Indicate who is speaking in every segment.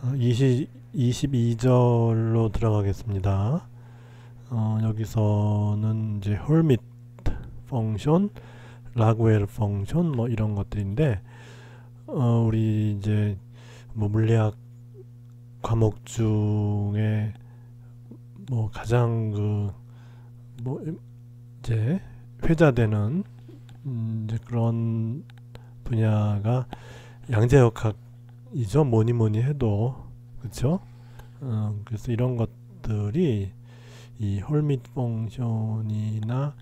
Speaker 1: 22절로 들어가겠습니다. 여기서는 이제 헐밋 펑션, 라구엘 펑션 뭐 이런 것들인데, 우리 이제 뭐 물리학 과목 중에 뭐 가장 뭐 이제 회자되는 이제 그런 분야가 양자역학이죠. 뭐니 뭐니 해도. 그렇죠? 그래서 이런 것들이 이 헐밋 펑션이나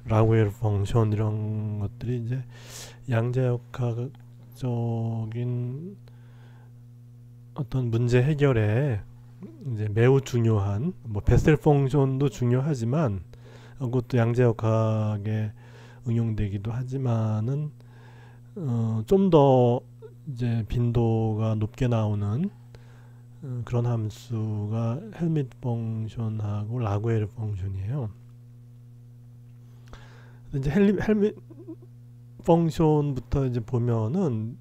Speaker 1: 라구엘 펑션 이런 것들이 이제 양자역학적인 어떤 문제 해결에 이제 매우 중요한, 뭐 베셀 펑션도 중요하지만 그것도 양자역학에 응용되기도 하지만은 좀 더 이제 빈도가 높게 나오는 그런 함수가 헬밋 펑션하고 라구엘 펑션이에요. 이제 헬밋 펑션부터 이제 보면은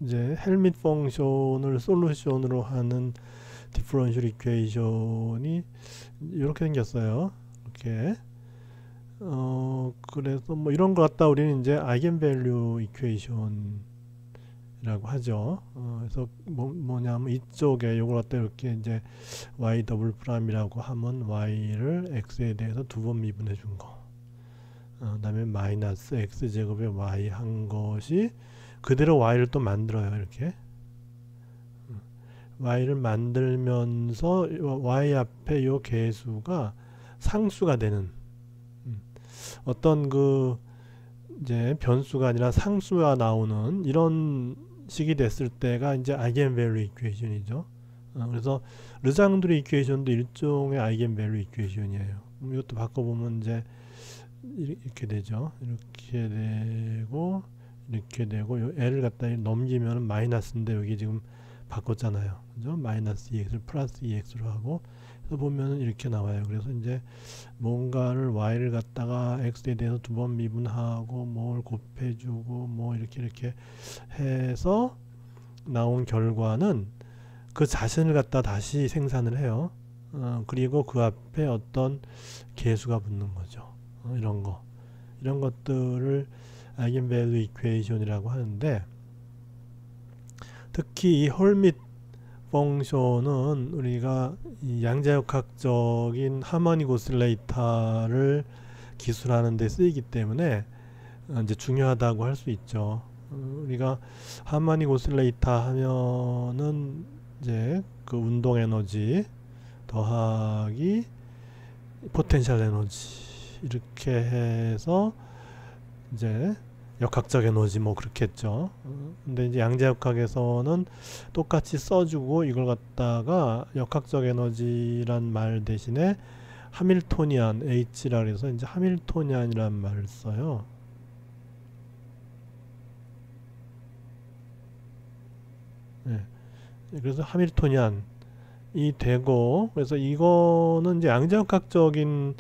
Speaker 1: 이제 헬밋 펑션을 솔루션으로 하는 디퍼런셜 이퀘이션이 이렇게 생겼어요. 이렇게. 그래서 뭐 이런 거 갖다 우리는 이제 아이겐밸류 이퀘이션이라고 하죠. 그래서 뭐냐면 이쪽에 요걸 갖다 이렇게 이제 y 더블 프라임이라고 하면 y를 x에 대해서 두 번 미분해 준 거. 그다음에 마이너스 x 제곱에 y 한 것이 그대로 y를 또 만들어요. 이렇게 y를 만들면서 y 앞에 요 개수가 상수가 되는 어떤 이제 변수가 아니라 상수가 나오는 이런 식이 됐을 때가 이제 아이겐밸류 이퀘이션이죠. 그래서 르장드르 이퀘이션도 일종의 아이겐밸류 이퀘이션이에요. 이것도 바꿔보면 이제 이렇게 되죠. 이렇게 되고 이렇게 되고 요 l을 갖다 넘기면 마이너스인데 여기 지금 바꿨잖아요. 그죠? 마이너스 2x를 플러스 2x로 하고 그래서 보면은 이렇게 나와요. 그래서 이제 뭔가를 y를 갖다가 x에 대해서 두 번 미분하고 뭘 곱해주고 뭐 이렇게 해서 나온 결과는 그 자신을 갖다 다시 생산을 해요. 그리고 그 앞에 어떤 개수가 붙는 거죠. 이런 것들을 아이겐밸류 이퀘이션이라고 하는데, 특히 이 헐밋 펑션은 우리가 이 양자역학적인 하모닉 오실레이터를 기술하는 데 쓰이기 때문에 이제 중요하다고 할 수 있죠. 우리가 하모닉 오실레이터 하면은 이제 그 운동 에너지 더하기 포텐셜 에너지 이렇게 해서 이제 역학적 에너지 뭐 그렇겠죠. 근데 이제 양자역학에서는 똑같이 써주고 이걸 갖다가 역학적 에너지란 말 대신에 하밀토니안 H라 그래서 이제 하밀토니안이란 말을 써요. 네. 그래서 하밀토니안이 되고, 그래서 이거는 이제 양자역학적인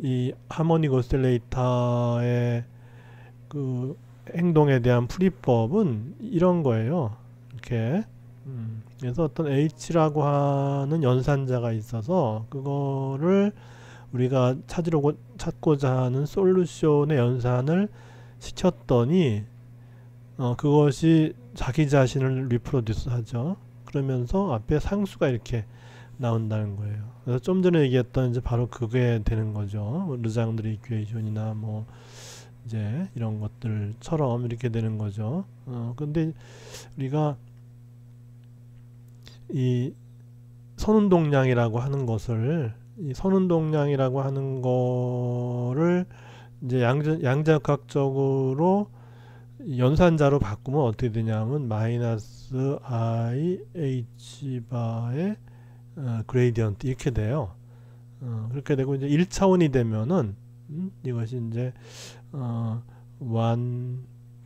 Speaker 1: 이 하모닉 오실레이터의 그 행동에 대한 풀이법은 이런 거예요. 이렇게 그래서 어떤 h라고 하는 연산자가 있어서 그거를 우리가 찾고자 하는 솔루션의 연산을 시켰더니 그것이 자기 자신을 리프로듀스 하죠. 그러면서 앞에 상수가 이렇게 나온다는 거예요. 그래서 좀 전에 얘기했던 이제 바로 그게 되는 거죠. 르장드르 이퀘이션이나 뭐 이제 이런 것들처럼 이렇게 되는 거죠. 근데 우리가 이 선운동량이라고 하는 것을 이제 양자역학적으로 연산자로 바꾸면 어떻게 되냐면 마이너스 i h 바의 그레이디언트 이렇게 돼요. 그렇게 되고 이제 1차원이 되면은 이것이 이제 1D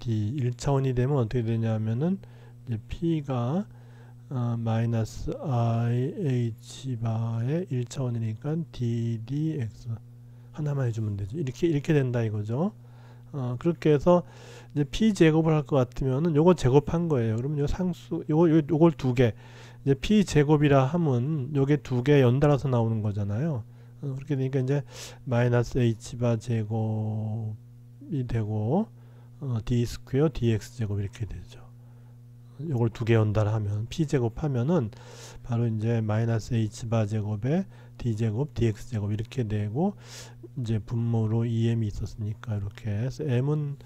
Speaker 1: 1차원이 되면 어떻게 되냐면은 이제 P가 마이너스 IH 바의 1차원이니까 DDX 하나만 해주면 되죠. 이렇게 된다 이거죠. 그렇게 해서 이제 p 제곱을 할 것 같으면은 요거 제곱한 거예요. 그러면 요 상수 요걸 두 개, 이제 p 제곱이라 하면 요게 두 개 연달아서 나오는 거잖아요. 그렇게 되니까 이제 마이너스 h 바 제곱이 되고 d 스퀘어 dx 제곱 이렇게 되죠. 요걸 두 개 연달하면 p 제곱 하면은 바로 이제 마이너스 h 바 제곱에 d 제곱 dx 제곱 이렇게 되고, 이제 분모로 EM이 있었으니까 이렇게 해서 M은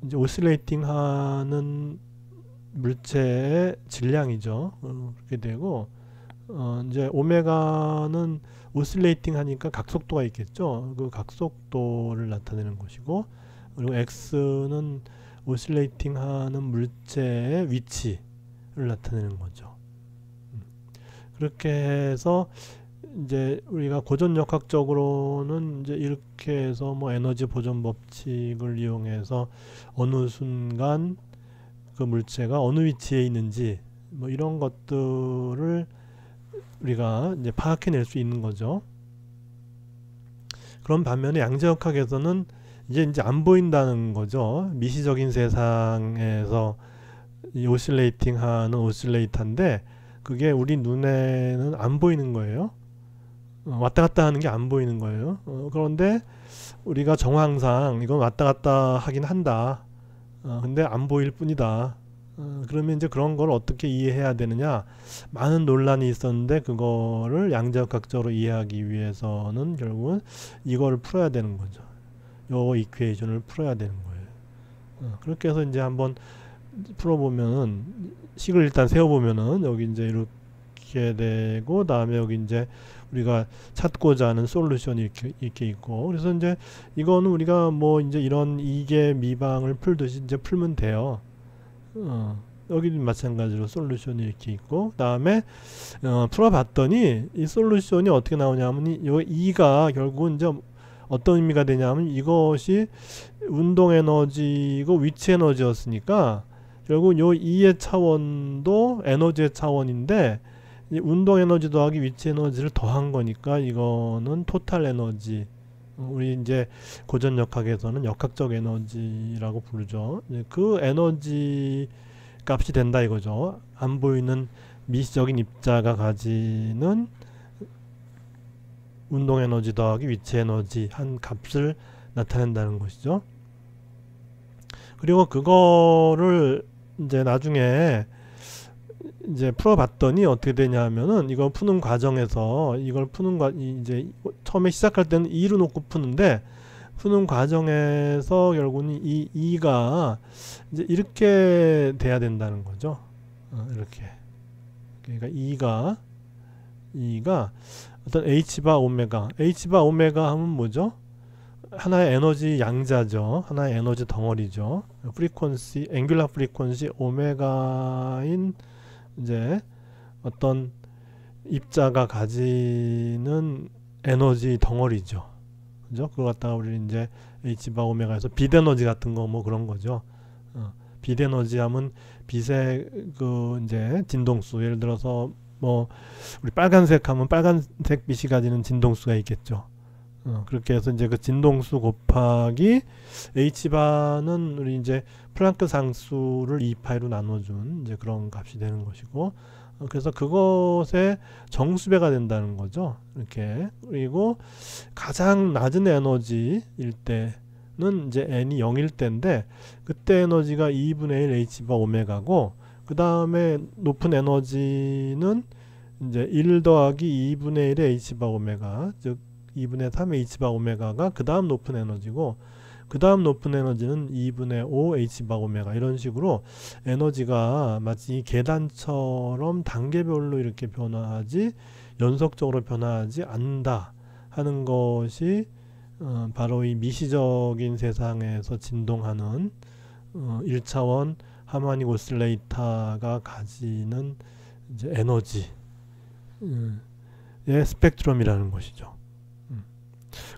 Speaker 1: 이제 오실레이팅 하는 물체의 질량이죠. 그렇게 되고, 이제 오메가는 오실레이팅 하니까 각속도가 있겠죠. 그 각속도를 나타내는 것이고, 그리고 X는 오실레이팅 하는 물체의 위치를 나타내는 거죠. 그렇게 해서 이제 우리가 고전역학적으로는 이제 이렇게 해서 뭐 에너지 보존 법칙을 이용해서 어느 순간 그 물체가 어느 위치에 있는지 뭐 이런 것들을 우리가 이제 파악해낼 수 있는 거죠. 그런 반면에 양자역학에서는 이제 안 보인다는 거죠. 미시적인 세상에서 이 오실레이팅 하는 오실레이터인데 그게 우리 눈에는 안 보이는 거예요. 왔다 갔다 하는 게 안 보이는 거예요. 그런데 우리가 정황상 이건 왔다 갔다 하긴 한다. 근데 안 보일 뿐이다. 그러면 이제 그런 걸 어떻게 이해해야 되느냐, 많은 논란이 있었는데 그거를 양자역학적으로 이해하기 위해서는 결국은 이거를 풀어야 되는 거죠. 요 이퀘이션을 풀어야 되는 거예요. 그렇게 해서 이제 한번 풀어보면은 식을 일단 세워보면은 여기 이제 이렇게 되고, 다음에 여기 이제 우리가 찾고자 하는 솔루션이 이렇게 있고, 그래서 이제 이거는 우리가 뭐 이제 이런 이계 미방을 풀듯이 이제 풀면 돼요. 여기도 마찬가지로 솔루션이 이렇게 있고, 다음에 풀어봤더니 이 솔루션이 어떻게 나오냐면 이 2가 결국은 이제 어떤 의미가 되냐면 이것이 운동 에너지고 위치 에너지였으니까 결국 요 2의 차원도 에너지의 차원인데 이 운동 에너지 더하기 위치 에너지를 더한 거니까 이거는 토탈 에너지, 우리 이제 고전 역학에서는 역학적 에너지라고 부르죠. 그 에너지 값이 된다 이거죠. 안 보이는 미시적인 입자가 가지는 운동 에너지 더하기 위치 에너지 한 값을 나타낸다는 것이죠. 그리고 그거를 이제 나중에 이제 풀어봤더니 어떻게 되냐면은 이거 푸는 과정에서 이걸 이제 처음에 시작할 때는 2로 놓고 푸는데 푸는 과정에서 결국은 이 2가 이제 이렇게 돼야 된다는 거죠. 이렇게. 그러니까 2가 어떤 H바 오메가, H바 오메가 하면 뭐죠? 하나의 에너지 양자죠. 하나의 에너지 덩어리죠. 프리퀀시, 앵귤라 프리퀀시 오메가인 이제 어떤 입자가 가지는 에너지 덩어리죠. 그죠? 그걸 갖다가 우리 이제 H바 오메가에서 빛 에너지 같은 거 뭐 그런 거죠. 빛 에너지 하면 빛의 그 이제 진동수, 예를 들어서 뭐 우리 빨간색 하면 빨간색 빛이 가지는 진동수가 있겠죠. 그렇게 해서 이제 그 진동수 곱하기 H바는 우리 이제 플랑크 상수를 2파이로 나눠준 이제 그런 값이 되는 것이고, 그래서 그것의 정수배가 된다는 거죠. 이렇게. 그리고 가장 낮은 에너지일 때는 이제 n이 0일 때인데 그때 에너지가 2분의 1 H바 오메가고, 그 다음에 높은 에너지는 이제 1 더하기 2분의 1의 H바 오메가, 즉 2분의 3의 H바 오메가가 그 다음 높은 에너지고, 그 다음 높은 에너지는 2분의 5 H바 오메가, 이런 식으로 에너지가 마치 계단처럼 단계별로 이렇게 변화하지 연속적으로 변화하지 않는다 하는 것이 바로 이 미시적인 세상에서 진동하는 1차원 하모닉 오실레이터가 가지는 이제 에너지의 스펙트럼이라는 것이죠.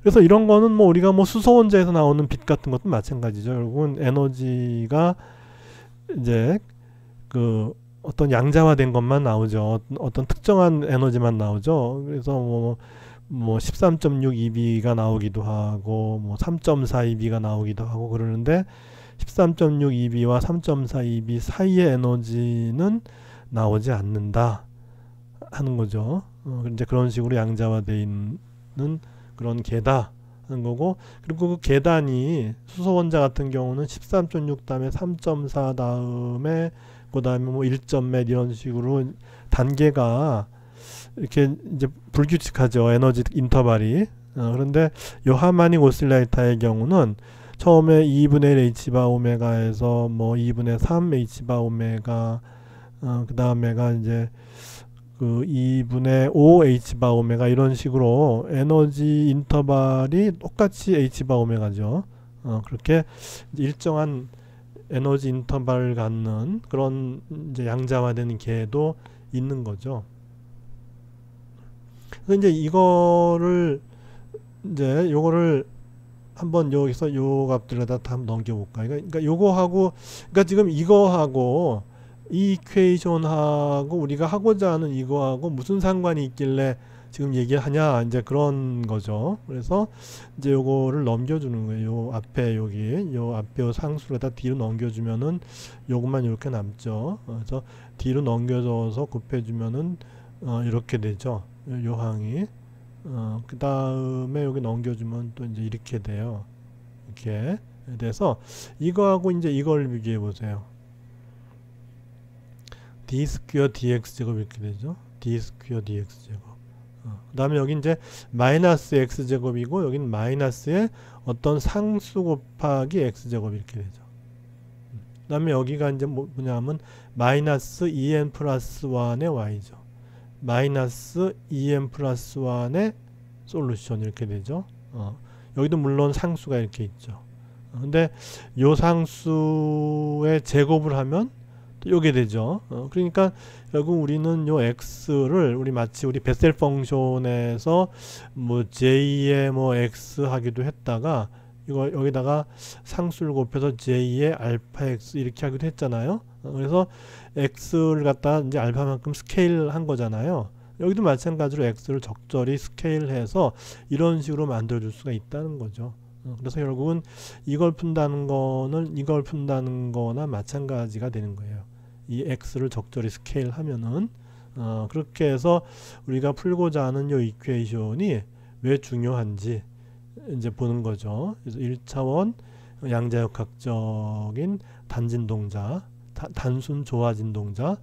Speaker 1: 그래서 이런 거는 뭐 우리가 뭐 수소원자에서 나오는 빛 같은 것도 마찬가지죠. 결국은 에너지가 이제 그 어떤 양자화된 것만 나오죠. 어떤 특정한 에너지만 나오죠. 그래서 뭐 뭐 13.6 EB가 나오기도 하고 뭐 3.4 EB가 나오기도 하고 그러는데 13.6 EB와 3.4 EB 사이의 에너지는 나오지 않는다 하는 거죠. 이제 그런 식으로 양자화되어 있는 그런 계다 하는 거고, 그리고 그 계단이 수소 원자 같은 경우는 13.6 다음에 3.4 다음에 그 다음에 뭐 1.몇 이런 식으로 단계가 이렇게 이제 불규칙하죠. 에너지 인터벌이. 그런데 요 하모닉 오실레이터의 경우는 처음에 2분의 1 H바 오메가에서 뭐 2분의 3 H바 오메가, 그 다음에가 이제 그 2분의 5 H바 오메가 이런 식으로 에너지 인터벌이 똑같이 H바 오메가죠. 그렇게 일정한 에너지 인터벌을 갖는 그런 이제 양자화되는 계도 있는 거죠. 그래서 이제 이거를 이제 요거를 한번 여기서 요 값들에다 다 한번 넘겨볼까. 그러니까 요거하고, 그러니까 지금 이거하고 이 이퀘이션하고 우리가 하고자 하는 이거하고 무슨 상관이 있길래 지금 얘기하냐, 이제 그런 거죠. 그래서 이제 요거를 넘겨주는 거예요. 요 앞에 여기 요 앞에 요 상수에다 D로 넘겨주면은 요것만 이렇게 남죠. 그래서 D로 넘겨줘서 곱해주면은 이렇게 되죠. 요 항이. 그 다음에 여기 넘겨주면 또 이제 이렇게 돼요. 이렇게 돼서 이거하고 이제 이걸 비교해 보세요. d 스퀘어 dx 제곱 이렇게 되죠. d 스퀘어 dx 제곱. 그 다음에 여기 이제 마이너스 x 제곱이고 여기는 마이너스의 어떤 상수 곱하기 x 제곱 이렇게 되죠. 그 다음에 여기가 이제 뭐냐면 마이너스 2n 플러스 1의 y죠. 마이너스 2n 플러스 1의 솔루션 이렇게 되죠. 여기도 물론 상수가 이렇게 있죠. 근데 요 상수의 제곱을 하면 또 요게 되죠. 그러니까 결국 우리는 요 x를 우리 마치 우리 베셀 펑션에서 뭐 j의 뭐 x 하기도 했다가 이거 여기다가 상수를 곱해서 j의 알파 x 이렇게 하기도 했잖아요. 그래서 x를 갖다 이제 알파만큼 스케일 한 거잖아요. 여기도 마찬가지로 x를 적절히 스케일해서 이런 식으로 만들어 줄 수가 있다는 거죠. 그래서 결국은 이걸 푼다는 거는 이걸 푼다는 거나 마찬가지가 되는 거예요. 이 x를 적절히 스케일 하면은 그렇게 해서 우리가 풀고자 하는 이 이퀘이션이 왜 중요한지 이제 보는 거죠. 그래서 1차원 양자역학적인 단진동자, 단순 조화진동자의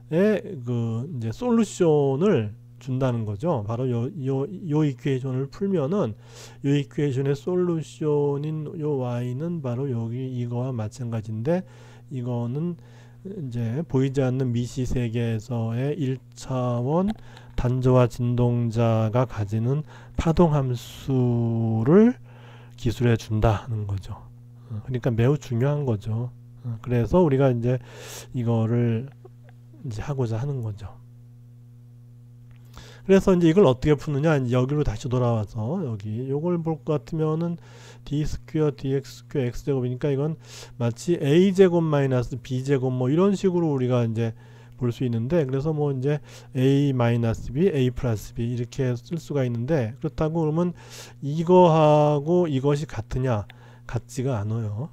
Speaker 1: 그 이제 솔루션을 준다는 거죠. 바로 요 이퀘이션을 풀면은 요 이퀘이션의 솔루션인 요 y는 바로 여기 이거와 마찬가지인데, 이거는 이제 보이지 않는 미시 세계에서의 1차원 단조화 진동자가 가지는 파동 함수를 기술해 준다는 거죠. 그러니까 매우 중요한 거죠. 그래서 우리가 이제 이거를 이제 하고자 하는 거죠. 그래서 이제 이걸 어떻게 푸느냐, 이제 여기로 다시 돌아와서 여기 요걸 볼 것 같으면은 d 스퀘어 dx 스퀘어 x 제곱이니까 이건 마치 a 제곱 마이너스 b 제곱 뭐 이런 식으로 우리가 이제 볼 수 있는데, 그래서 뭐 이제 a 마이너스 b, a 플러스 b 이렇게 쓸 수가 있는데, 그렇다고 그러면 이거하고 이것이 같으냐? 같지가 않아요.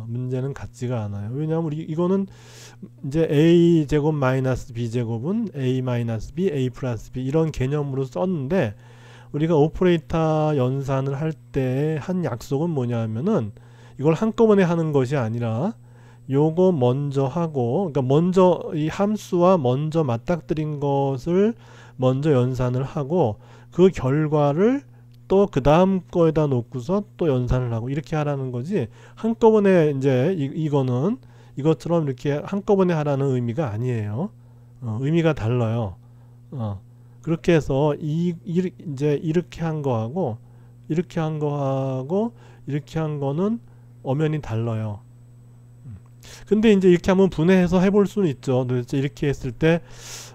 Speaker 1: 문제는 같지가 않아요. 왜냐하면 이거는 이제 a 제곱 마이너스 b 제곱은 a 마이너스 b, a 플러스 b 이런 개념으로 썼는데, 우리가 오퍼레이터 연산을 할 때 한 약속은 뭐냐면은 이걸 한꺼번에 하는 것이 아니라 요거 먼저 하고, 그러니까 먼저 이 함수와 먼저 맞닥뜨린 것을 먼저 연산을 하고 그 결과를 또 그 다음 거에다 놓고서 또 연산을 하고 이렇게 하라는 거지, 한꺼번에 이제 이거는 이것처럼 이렇게 한꺼번에 하라는 의미가 아니에요. 의미가 달라요. 그렇게 해서 이제 이렇게 한 거하고 이렇게 한 거하고 이렇게 한 거는 엄연히 달라요. 근데 이제 이렇게 한번 분해해서 해볼 수는 있죠. 도대체 이렇게 했을 때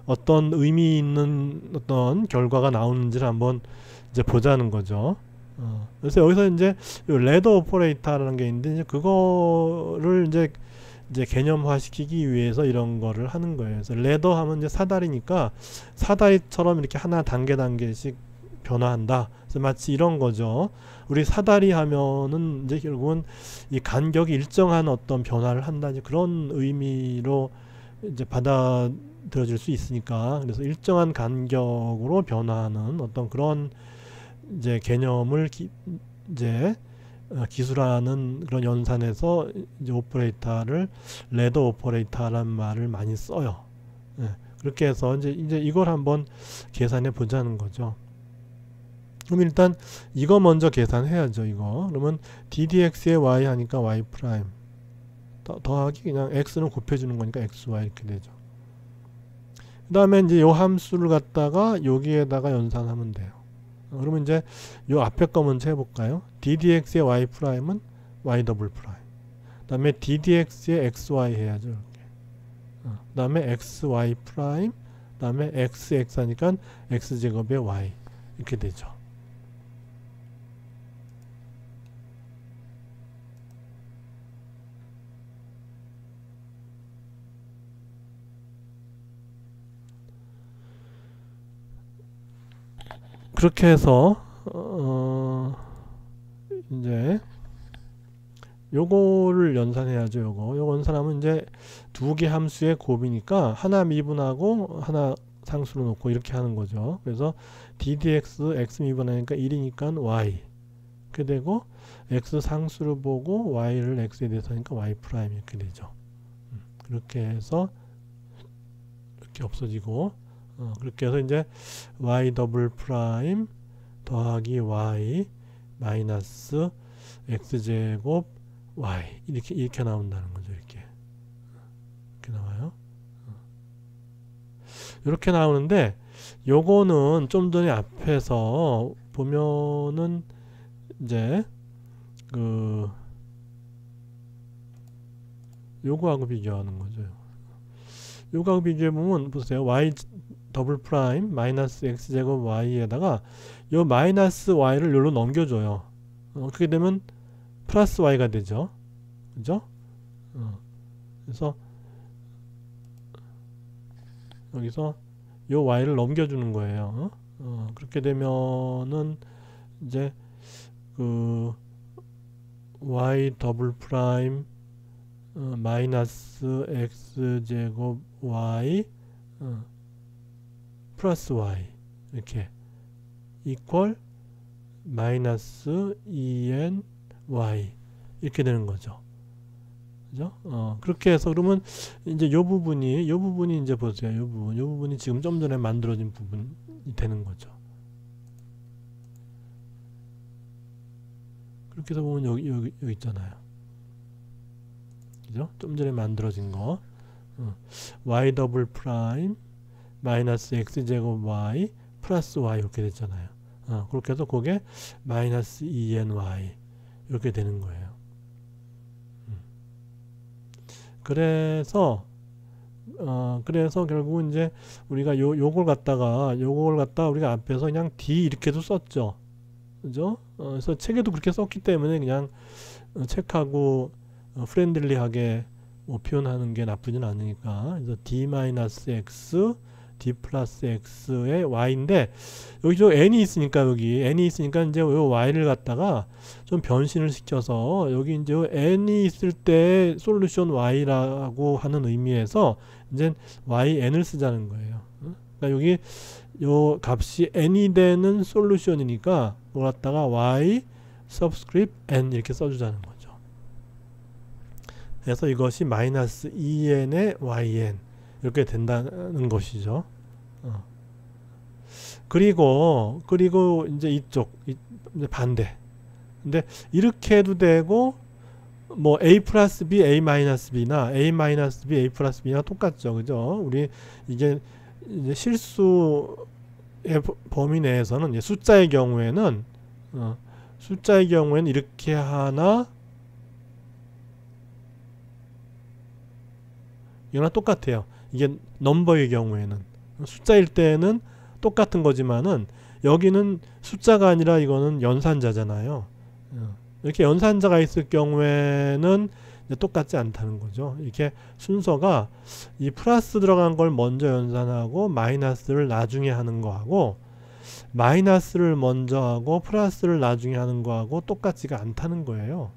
Speaker 1: 어떤 의미 있는 어떤 결과가 나오는지를 한번 이제 보자는 거죠. 그래서 여기서 이제 레더 오퍼레이터라는 게 있는데, 이제 그거를 이제 개념화 시키기 위해서 이런 거를 하는 거예요. 그래서 레더 하면 이제 사다리니까 사다리처럼 이렇게 하나 단계씩 변화한다. 그래서 마치 이런 거죠. 우리 사다리 하면은 이제 결국은 이 간격이 일정한 어떤 변화를 한다. 이제 그런 의미로 이제 받아들여질 수 있으니까, 그래서 일정한 간격으로 변화하는 어떤 그런 이제 개념을 이제 기술하는 그런 연산에서 이제 오퍼레이터를 레더 오퍼레이터라는 말을 많이 써요. 예, 그렇게 해서 이제 이걸 한번 계산해 보자는 거죠. 그럼 일단 이거 먼저 계산해야죠. 이거 그러면 ddx에 y 하니까 y 프라임 더하기 그냥 x는 곱해주는 거니까 xy 이렇게 되죠. 그 다음에 이제 요 함수를 갖다가 여기에다가 연산하면 돼요. 그러면 이제 요 앞에 거 먼저 해볼까요? ddx의 y 프라임은 y 더블 프라임. 그 다음에 ddx의 xy 해야죠. 이렇게. 그 다음에 xy 프라임. 그 다음에 xx 하니까 x제곱의 y 이렇게 되죠. 그렇게 해서 이제 요거를 연산해야죠. 요거 연산하면 이제 두 개 함수의 곱이니까 하나 미분하고 하나 상수로 놓고 이렇게 하는 거죠. 그래서 ddx x 미분하니까 1이니까 y 이렇게 되고, x 상수를 보고 y를 x에 대해서 하니까 y 프라임 이렇게 되죠. 그렇게 해서 이렇게 없어지고, 그렇게 해서 이제 y 더블 프라임 더하기 y 마이너스 x제곱 y 이렇게 나온다는 거죠. 이렇게 나와요. 이렇게 나오는데, 요거는 좀 전에 앞에서 보면은 이제 요거하고 비교하는 거죠. 요거하고 비교해 보면 보세요. y 더블 프라임 마이너스 x제곱 y에다가 요 마이너스 y를 여기로 넘겨줘요. 그렇게 되면 플러스 y가 되죠. 그죠? 그래서 여기서 요 y를 넘겨주는 거예요. 그렇게 되면은 이제 y 더블 프라임 마이너스 x제곱 y 플러스 y 이렇게 이퀄 마이너스 2n y 이렇게 되는 거죠. 그죠? 그렇게 해서 그러면 이제 요 부분이 이제 보세요. 요 부분이 지금 좀 전에 만들어진 부분이 되는 거죠. 그렇게 해서 보면 여기 있잖아요. 그죠? 좀 전에 만들어진 거. y 더블 프라임 마이너스 x제곱 y 플러스 y 이렇게 됐잖아요. 그렇게 해서 그게 마이너스 2ny 이렇게 되는 거예요. 그래서 결국은 이제 우리가 요걸 갖다가 우리가 앞에서 그냥 d 이렇게도 썼죠. 그죠? 그래서 책에도 그렇게 썼기 때문에 그냥 책하고 프렌들리하게 표현하는 게 나쁘진 않으니까. 그래서 d-x d 플러스 x의 y인데, 여기 저 n이 있으니까 이제 요 y를 갖다가 좀 변신을 시켜서 여기 이제 n이 있을 때 솔루션 y라고 하는 의미에서 이제 yn을 쓰자는 거예요. 그러니까 여기 요 값이 n이 되는 솔루션이니까 그걸 갖다가 y subscript n 이렇게 써주자는 거죠. 그래서 이것이 마이너스 2n의 yn 이렇게 된다는 것이죠. 그리고 이제 이제 반대. 근데 이렇게 해도 되고, 뭐 a 플러스 b, a 마이너스 b나 a 마이너스 b, a 플러스 b나 똑같죠. 그죠? 우리 이제 실수의 범위 내에서는 이제 숫자의 경우에는 이렇게 하나 이거랑 똑같아요. 이게 넘버의 경우에는, 숫자일 때는 똑같은 거지만은 여기는 숫자가 아니라 이거는 연산자잖아요. 이렇게 연산자가 있을 경우에는 똑같지 않다는 거죠. 이렇게 순서가 이 플러스 들어간 걸 먼저 연산하고 마이너스를 나중에 하는 거하고, 마이너스를 먼저 하고 플러스를 나중에 하는 거하고 똑같지가 않다는 거예요.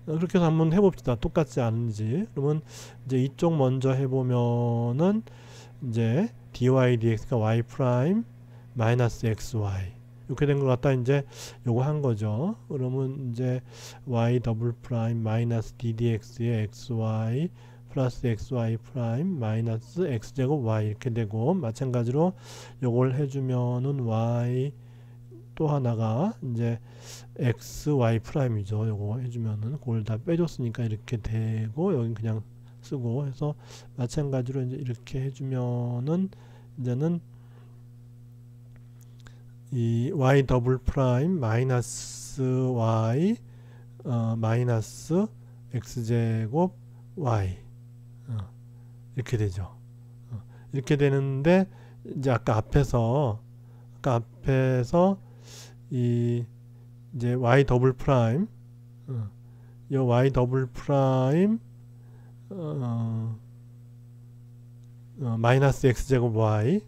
Speaker 1: 그렇게 해서 한번 해봅시다. 똑같지 않은지. 그러면 이제 이쪽 먼저 해보면은 이제 dy dx가 y 프라임 마이너스 xy 이렇게 된 것 같다. 이제 요거 한 거죠. 그러면 이제 y 더블 프라임 마이너스 ddx의 xy 플러스 xy 프라임 마이너스 x제곱 y 이렇게 되고, 마찬가지로 요걸 해주면은 y 또 하나가 이제 xy 프라임이죠. 요거 해주면은 그걸 다 빼줬으니까 이렇게 되고, 여긴 그냥 쓰고 해서 마찬가지로 이제 이렇게 해주면은 이제는 이 y 더블 프라임 마이너스 y 마이너스 x제곱 y 이렇게 되죠. 이렇게 되는데 이제 아까 앞에서 이 이제 y 더블 프라임 이 y 더블 프라임 마이너스 x제곱 y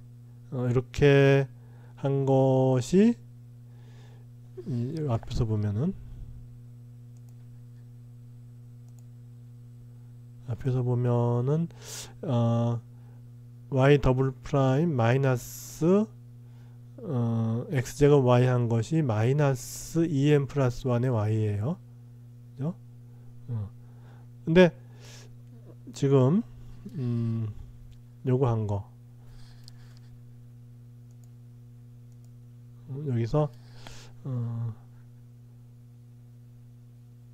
Speaker 1: 이렇게 한 것이 이 앞에서 보면은 y 더블 프라임 마이너스 x제곱 y 한 것이 마이너스 2m 플러스 1의 y예요. 그죠? 근데 지금 요거 한 거 여기서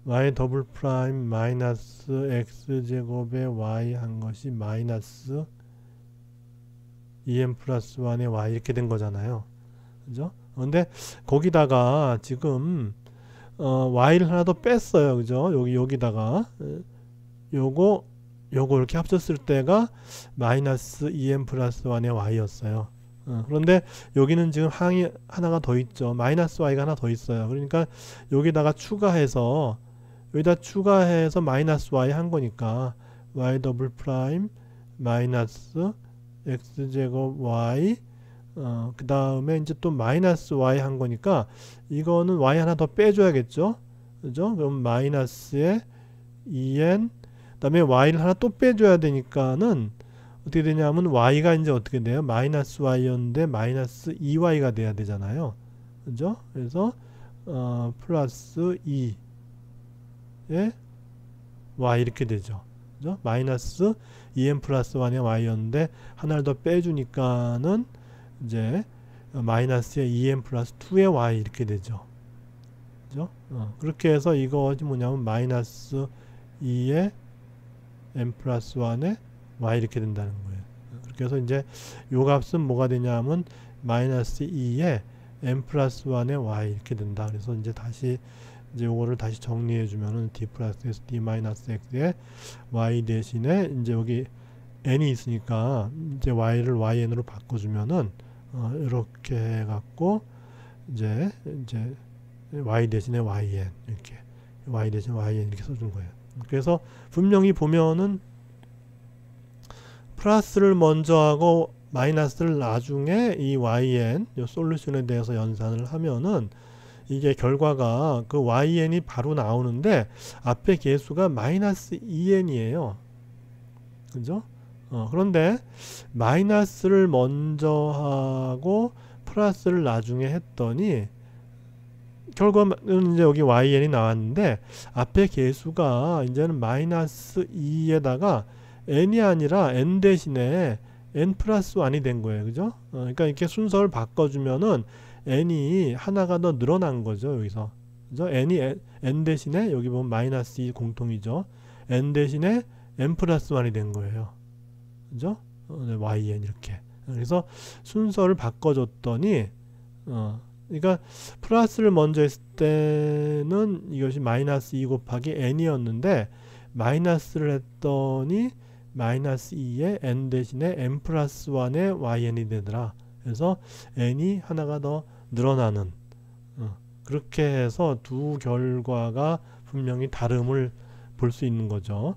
Speaker 1: y 더블 프라임 마이너스 x제곱의 y 한 것이 마이너스 2m 플러스 1의 y 이렇게 된 거잖아요. 그죠? 근데 거기다가 지금 y를 하나 더 뺐어요. 그죠? 여기다가 요거 이렇게 합쳤을 때가 마이너스 2m 플러스 1의 y였어요. 그런데 여기는 지금 항이 하나가 더 있죠. 마이너스 y가 하나 더 있어요. 그러니까 여기다가 추가해서 마이너스 y 한 거니까 y 더블 프라임 마이너스 x제곱 y 그 다음에 이제 또 마이너스 y 한 거니까 이거는 y 하나 더 빼줘야겠죠. 그죠? 그럼 마이너스에 2n 그 다음에 y를 하나 또 빼줘야 되니까는 어떻게 되냐면 y가 이제 어떻게 돼요? 마이너스 y였는데 마이너스 2y가 돼야 되잖아요. 그죠? 그래서 플러스 2에 y 이렇게 되죠. 그죠? 마이너스 2m 플러스 1의 y였는데 하나를 더 빼주니까는 이제 마이너스의 2m 플러스 2의 y 이렇게 되죠. 그죠? 그렇게 해서 이것이 뭐냐면 마이너스 2의 m 플러스 1의 y 이렇게 된다는 거예요. 그렇게 해서 이제 요 값은 뭐가 되냐면 마이너스 2의 m 플러스 1의 y 이렇게 된다. 그래서 이제 다시 이제 요거를 다시 정리해 주면은 d 플러스 x d 마이너스 x의 y 대신에 이제 여기 n이 있으니까 이제 y를 yn으로 바꿔주면은 이렇게 해갖고 이제 y 대신에 yn 이렇게 y 대신 yn 이렇게 써준 거예요. 그래서 분명히 보면은 플러스를 먼저 하고 마이너스를 나중에 이 yn 이 솔루션에 대해서 연산을 하면은 이게 결과가 그yn이 바로 나오는데 앞에 계수가 마이너스 2n이에요. 그죠? 그런데 마이너스를 먼저 하고 플러스를 나중에 했더니 결과는 이제 여기yn이 나왔는데 앞에 계수가 이제는 마이너스 2에다가 n이 아니라 n 대신에 n 플러스 1이 된 거예요. 그죠? 그러니까 이렇게 순서를 바꿔주면은 n이 하나가 더 늘어난 거죠. 여기서. 그죠? n 대신에 여기 보면 마이너스 2 공통이죠. n 대신에 n 플러스 1이 된 거예요. 그죠? yn 이렇게. 그래서 순서를 바꿔줬더니 그러니까 플러스를 먼저 했을 때는 이것이 마이너스 2 곱하기 n이었는데 마이너스를 했더니 마이너스 2에 n 대신에 n 플러스 1의 yn이 되더라. 그래서 n이 하나가 더 늘어나는 그렇게 해서 두 결과가 분명히 다름을 볼 수 있는 거죠.